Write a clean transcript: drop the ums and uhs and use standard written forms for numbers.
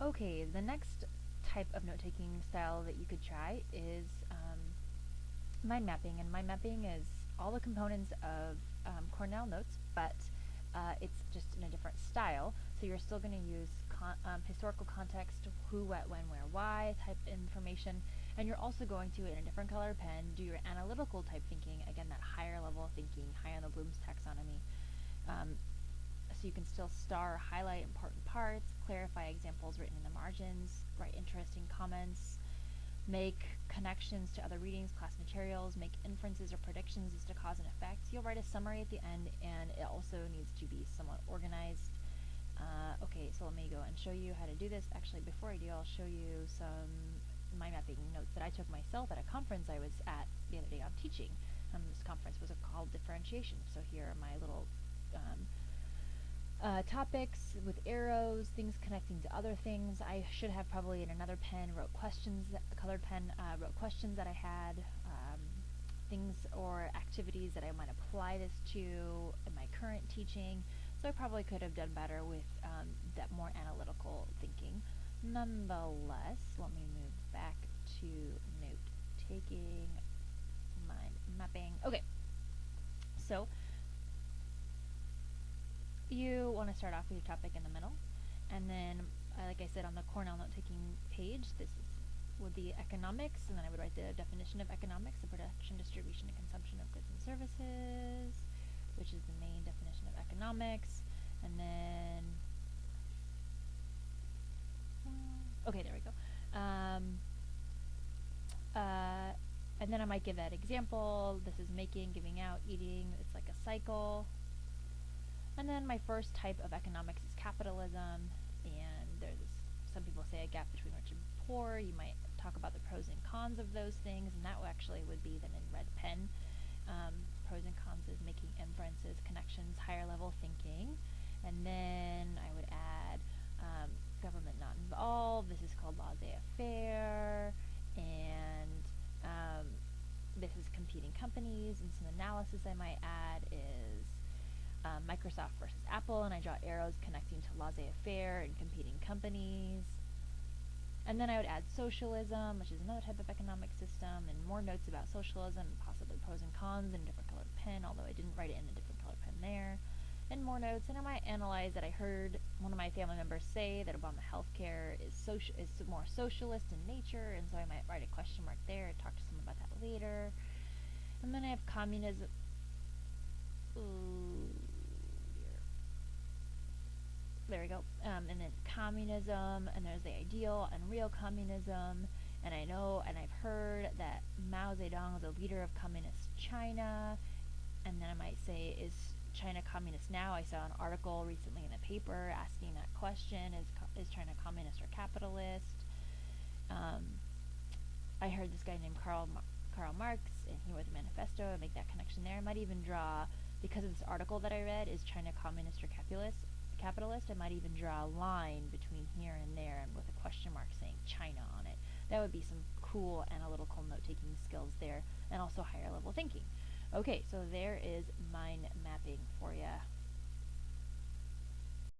Okay, the next type of note-taking style that you could try is mind mapping, and mind mapping is all the components of Cornell Notes, but it's just in a different style. So you're still going to use historical context, who, what, when, where, why type information, and you're also going to, in a different color pen, do your analytical type thinking, again, that higher level thinking, high on the Bloom's taxonomy. So you can still star or highlight important parts, clarify examples written in the margins, write interesting comments, make connections to other readings, class materials, make inferences or predictions as to cause and effect. You'll write a summary at the end, and it also needs to be somewhat organized. Okay, so let me go and show you how to do this. Actually, before I do, I'll show you some mind mapping notes that I took myself at a conference I was at the other day on teaching. This conference was called Differentiation. So here are my little topics with arrows, things connecting to other things. I should have probably in another pen wrote questions, colored pen, wrote questions that I had, things or activities that I might apply this to in my current teaching. So I probably could have done better with that more analytical thinking. Nonetheless, let me move back to note taking, mind mapping. Okay, so you want to start off with your topic in the middle, and then, like I said, on the Cornell note-taking page, would be economics, and then I would write the definition of economics: the production, distribution, and consumption of goods and services, which is the main definition of economics. And then, okay, there we go. And then I might give that example. This is making, giving out, eating. It's like a cycle. And then my first type of economics is capitalism, and there's some people say a gap between rich and poor. You might talk about the pros and cons of those things, and that actually would be then in red pen. Pros and cons is making inferences, connections, higher level thinking. And then I would add government not involved. This is called laissez-faire. And this is competing companies. And some analysis I might add is Microsoft versus Apple, and I draw arrows connecting to laissez-faire and competing companies. And then I would add socialism, which is another type of economic system, and more notes about socialism, and possibly pros and cons in a different colored pen, although I didn't write it in a different colored pen there. And more notes, and I might analyze that I heard one of my family members say that Obama healthcare is more socialist in nature, and so I might write a question mark there and talk to someone about that later. And then I have communism. Ooh, there we go. And then communism, and there's the ideal and real communism. And I know, and I've heard that Mao Zedong is a leader of communist China. And then I might say, is China communist now? I saw an article recently in the paper asking that question: is China communist or capitalist? I heard this guy named Karl Marx, and he wrote the manifesto. I make that connection there. I might even draw, because of this article that I read, is China communist or capitalist, I might even draw a line between here and there, and with a question mark saying China on it. That would be some cool analytical note-taking skills there, and also higher level thinking. Okay, so there is mind mapping for you.